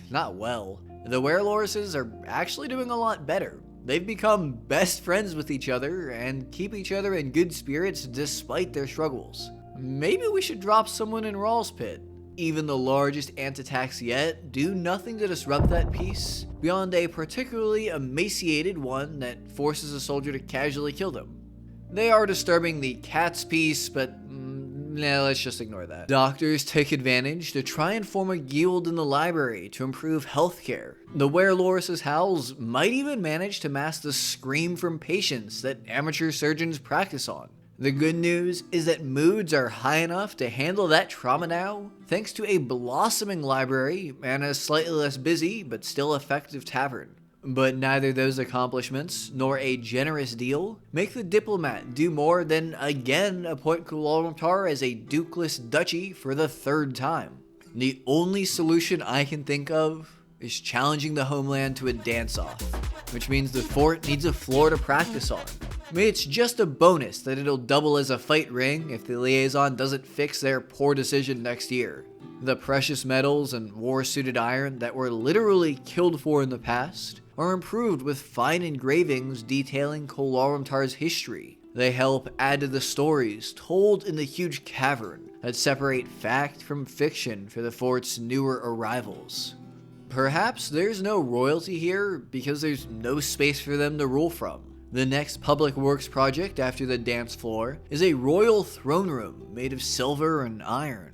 not well. The werelorises are actually doing a lot better. They've become best friends with each other and keep each other in good spirits despite their struggles. Maybe we should drop someone in Rawl's pit. Even the largest ant attacks yet do nothing to disrupt that peace, beyond a particularly emaciated one that forces a soldier to casually kill them. They are disturbing the cat's peace, but let's just ignore that. Doctors take advantage to try and form a guild in the library to improve healthcare. The werelorises' howls might even manage to mask the scream from patients that amateur surgeons practice on. The good news is that moods are high enough to handle that trauma now, thanks to a blossoming library and a slightly less busy but still effective tavern. But neither those accomplishments nor a generous deal make the diplomat do more than again appoint Kulalrimtar as a dukeless duchy for the third time. The only solution I can think of is challenging the homeland to a dance-off, which means the fort needs a floor to practice on. It's just a bonus that it'll double as a fight ring if the liaison doesn't fix their poor decision next year. The precious metals and war-suited iron that were literally killed for in the past are improved with fine engravings detailing Kulalrimtar's history. They help add to the stories told in the huge cavern that separate fact from fiction for the fort's newer arrivals. Perhaps there's no royalty here because there's no space for them to rule from. The next public works project after the dance floor is a royal throne room made of silver and iron.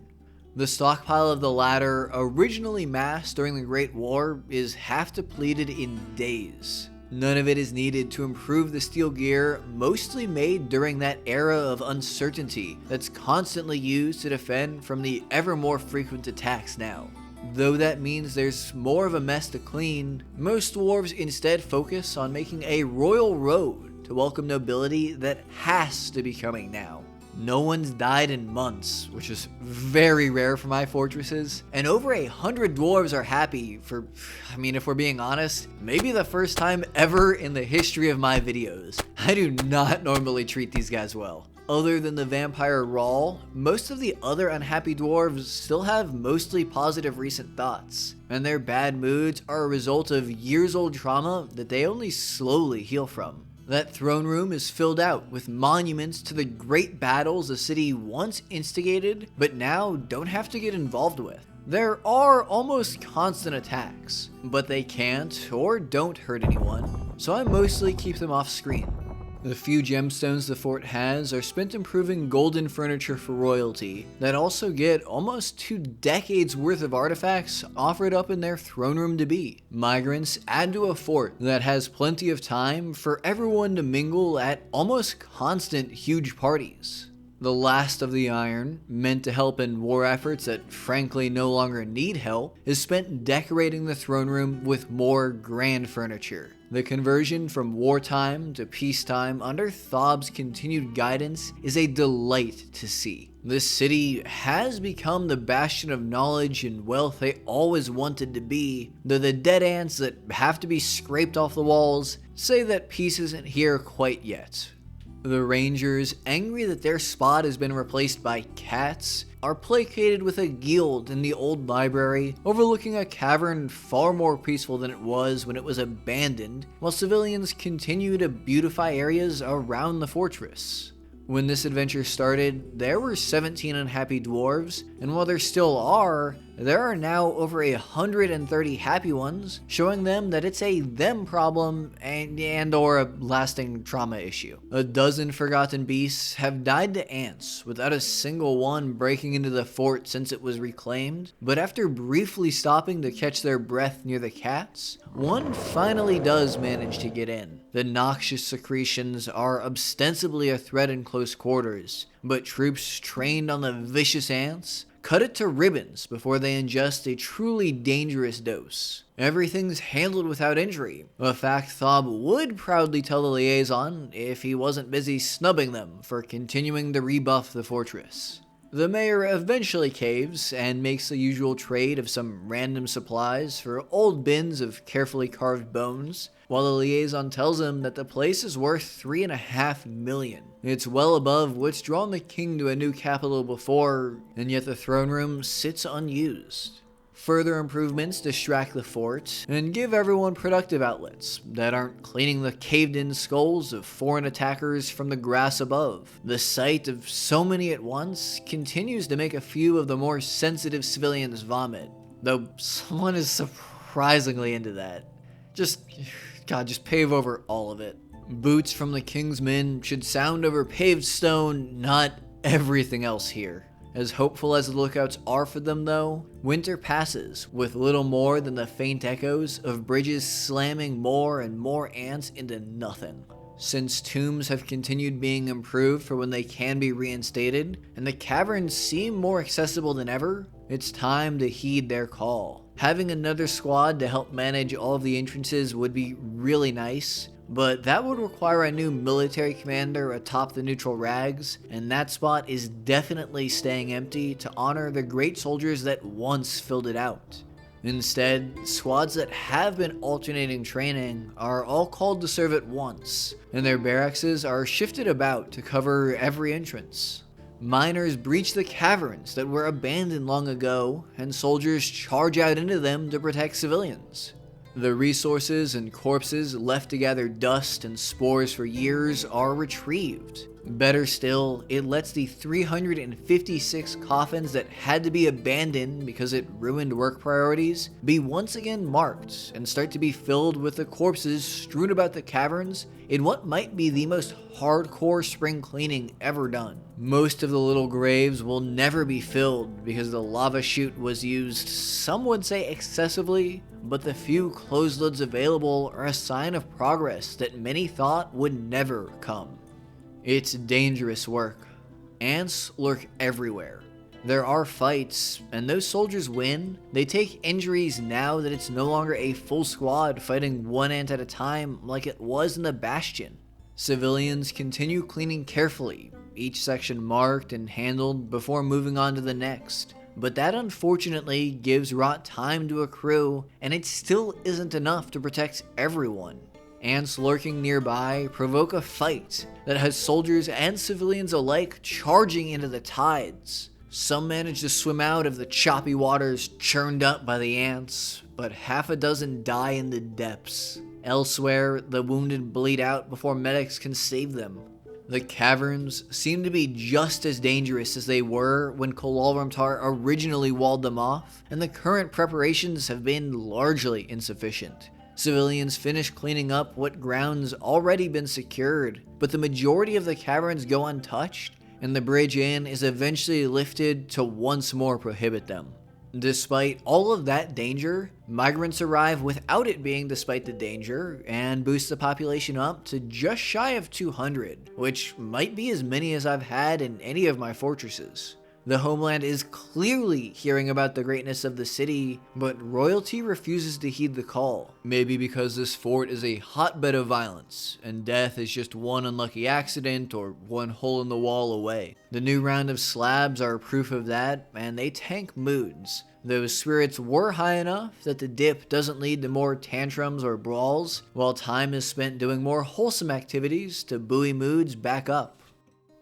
The stockpile of the latter, originally massed during the Great War, is half depleted in days. None of it is needed to improve the steel gear mostly made during that era of uncertainty that's constantly used to defend from the ever more frequent attacks now. Though that means there's more of a mess to clean, most dwarves instead focus on making a royal road to welcome nobility that has to be coming now. No one's died in months, which is very rare for my fortresses, and over 100 dwarves are happy for, if we're being honest, maybe the first time ever in the history of my videos. I do not normally treat these guys well. Other than the vampire Rawl, most of the other unhappy dwarves still have mostly positive recent thoughts, and their bad moods are a result of years-old trauma that they only slowly heal from. That throne room is filled out with monuments to the great battles the city once instigated, but now don't have to get involved with. There are almost constant attacks, but they can't or don't hurt anyone, so I mostly keep them off screen. The few gemstones the fort has are spent improving golden furniture for royalty that also get almost 2 decades worth of artifacts offered up in their throne room to be. Migrants add to a fort that has plenty of time for everyone to mingle at almost constant huge parties. The last of the iron, meant to help in war efforts that frankly no longer need help, is spent decorating the throne room with more grand furniture. The conversion from wartime to peacetime under Thob's continued guidance is a delight to see. This city has become the bastion of knowledge and wealth they always wanted to be, though the dead ants that have to be scraped off the walls say that peace isn't here quite yet. The rangers, angry that their spot has been replaced by cats, are placated with a guild in the old library overlooking a cavern far more peaceful than it was when it was abandoned, while civilians continue to beautify areas around the fortress. When this adventure started, there were 17 unhappy dwarves, and while there still are, there are now over 130 happy ones, showing them that it's a them problem and or a lasting trauma issue. A dozen forgotten beasts have died to ants without a single one breaking into the fort since it was reclaimed, but after briefly stopping to catch their breath near the cats, one finally does manage to get in. The noxious secretions are ostensibly a threat in close quarters, but troops trained on the vicious ants cut it to ribbons before they ingest a truly dangerous dose. Everything's handled without injury, a fact Thob would proudly tell the liaison if he wasn't busy snubbing them for continuing to rebuff the fortress. The mayor eventually caves and makes the usual trade of some random supplies for old bins of carefully carved bones, while the liaison tells him that the place is worth $3.5 million. It's well above what's drawn the king to a new capital before, and yet the throne room sits unused. Further improvements distract the fort and give everyone productive outlets that aren't cleaning the caved-in skulls of foreign attackers from the grass above. The sight of so many at once continues to make a few of the more sensitive civilians vomit, though someone is surprisingly into that. Just pave over all of it. Boots from the king's men should sound over paved stone, not everything else here. As hopeful as the lookouts are for them though, winter passes with little more than the faint echoes of bridges slamming more and more ants into nothing. Since tombs have continued being improved for when they can be reinstated, and the caverns seem more accessible than ever, it's time to heed their call. Having another squad to help manage all of the entrances would be really nice, but that would require a new military commander atop the neutral rags, and that spot is definitely staying empty to honor the great soldiers that once filled it out. Instead, squads that have been alternating training are all called to serve at once, and their barracks are shifted about to cover every entrance. Miners breach the caverns that were abandoned long ago, and soldiers charge out into them to protect civilians. The resources and corpses left to gather dust and spores for years are retrieved. Better still, it lets the 356 coffins that had to be abandoned because it ruined work priorities be once again marked and start to be filled with the corpses strewn about the caverns in what might be the most hardcore spring cleaning ever done. Most of the little graves will never be filled because the lava chute was used, some would say excessively, but the few closed lids available are a sign of progress that many thought would never come. It's dangerous work. Ants lurk everywhere. There are fights, and those soldiers win. They take injuries now that it's no longer a full squad fighting one ant at a time like it was in the Bastion. Civilians continue cleaning carefully, each section marked and handled before moving on to the next. But that unfortunately gives rot time to accrue, and it still isn't enough to protect everyone. Ants lurking nearby provoke a fight that has soldiers and civilians alike charging into the tides. Some manage to swim out of the choppy waters churned up by the ants, but half a dozen die in the depths. Elsewhere, the wounded bleed out before medics can save them. The caverns seem to be just as dangerous as they were when Kulalramtar originally walled them off, and the current preparations have been largely insufficient. Civilians finish cleaning up what ground's already been secured, but the majority of the caverns go untouched, and the bridge in is eventually lifted to once more prohibit them. Despite all of that danger, migrants arrive without it being despite the danger, and boost the population up to just shy of 200, which might be as many as I've had in any of my fortresses. The homeland is clearly hearing about the greatness of the city, but royalty refuses to heed the call. Maybe because this fort is a hotbed of violence, and death is just one unlucky accident or one hole in the wall away. The new round of slabs are proof of that, and they tank moods. Those spirits were high enough that the dip doesn't lead to more tantrums or brawls, while time is spent doing more wholesome activities to buoy moods back up.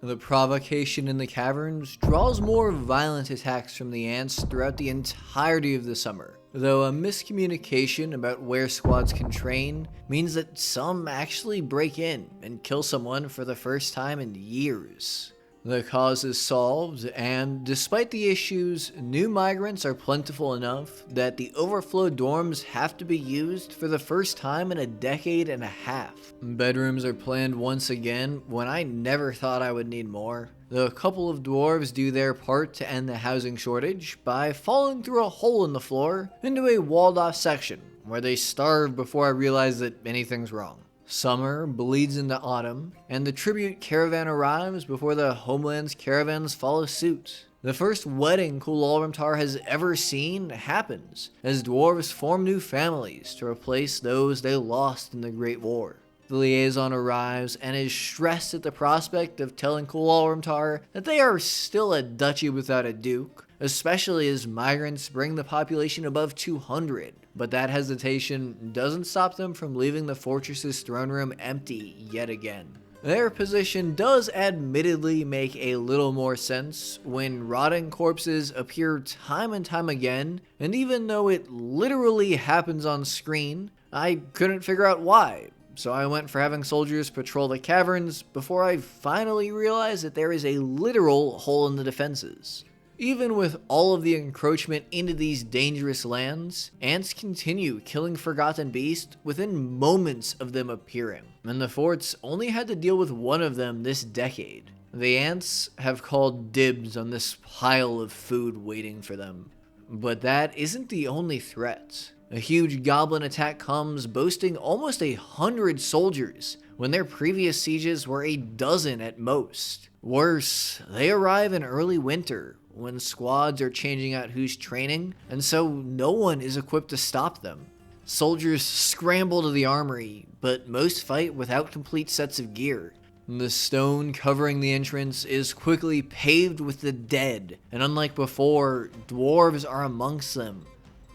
The provocation in the caverns draws more violent attacks from the ants throughout the entirety of the summer, though a miscommunication about where squads can train means that some actually break in and kill someone for the first time in years. The cause is solved, and despite the issues, new migrants are plentiful enough that the overflow dorms have to be used for the first time in a decade and a half. Bedrooms are planned once again when I never thought I would need more. The couple of dwarves do their part to end the housing shortage by falling through a hole in the floor into a walled off section where they starve before I realize that anything's wrong. Summer bleeds into autumn, and the tribute caravan arrives before the homeland's caravans follow suit. The first wedding Kulalramtar has ever seen happens, as dwarves form new families to replace those they lost in the Great War. The liaison arrives and is stressed at the prospect of telling Kulalramtar that they are still a duchy without a duke, especially as migrants bring the population above 200. But that hesitation doesn't stop them from leaving the fortress's throne room empty yet again. Their position does admittedly make a little more sense when rotting corpses appear time and time again, and even though it literally happens on screen, I couldn't figure out why. So I went for having soldiers patrol the caverns before I finally realized that there is a literal hole in the defenses. Even with all of the encroachment into these dangerous lands, ants continue killing forgotten beasts within moments of them appearing, and the forts only had to deal with one of them this decade. The ants have called dibs on this pile of food waiting for them. But that isn't the only threat. A huge goblin attack comes boasting almost 100 soldiers, when their previous sieges were a dozen at most. Worse, they arrive in early winter, when squads are changing out who's training, and so no one is equipped to stop them. Soldiers scramble to the armory, but most fight without complete sets of gear. The stone covering the entrance is quickly paved with the dead, and unlike before, dwarves are amongst them.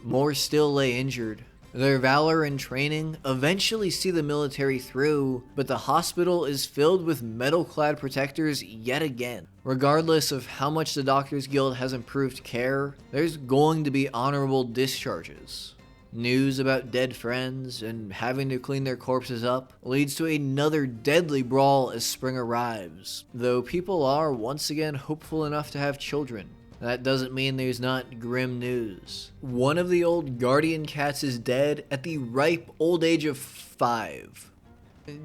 More still lay injured. Their valor and training eventually see the military through, but the hospital is filled with metal-clad protectors yet again. Regardless of how much the Doctors Guild has improved care, there's going to be honorable discharges. News about dead friends and having to clean their corpses up leads to another deadly brawl as spring arrives, though people are once again hopeful enough to have children. That doesn't mean there's not grim news. One of the old guardian cats is dead at the ripe old age of 5.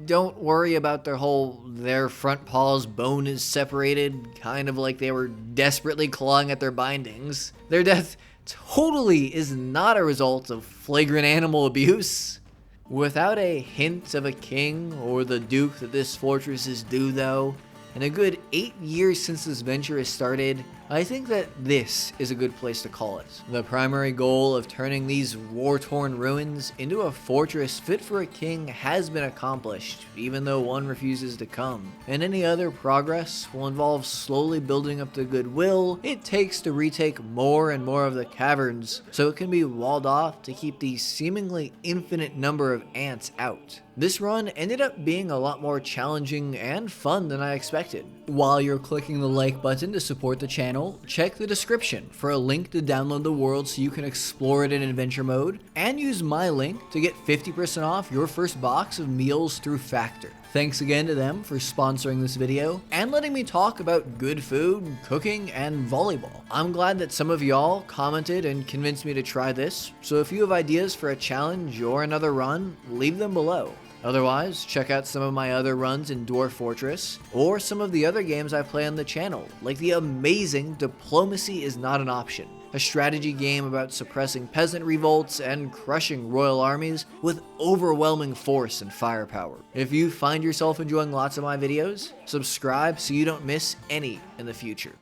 Don't worry about their front paw's bone is separated, kind of like they were desperately clawing at their bindings. Their death totally is not a result of flagrant animal abuse. Without a hint of a king or the duke that this fortress is due though, and a good 8 years since this venture has started, I think that this is a good place to call it. The primary goal of turning these war-torn ruins into a fortress fit for a king has been accomplished, even though one refuses to come. And any other progress will involve slowly building up the goodwill it takes to retake more and more of the caverns, so it can be walled off to keep the seemingly infinite number of ants out. This run ended up being a lot more challenging and fun than I expected. While you're clicking the like button to support the channel, check the description for a link to download the world so you can explore it in adventure mode, and use my link to get 50% off your first box of meals through Factor. Thanks again to them for sponsoring this video and letting me talk about good food, cooking, and volleyball. I'm glad that some of y'all commented and convinced me to try this, so if you have ideas for a challenge or another run, leave them below. Otherwise, check out some of my other runs in Dwarf Fortress, or some of the other games I play on the channel, like the amazing Diplomacy is Not an Option, a strategy game about suppressing peasant revolts and crushing royal armies with overwhelming force and firepower. If you find yourself enjoying lots of my videos, subscribe so you don't miss any in the future.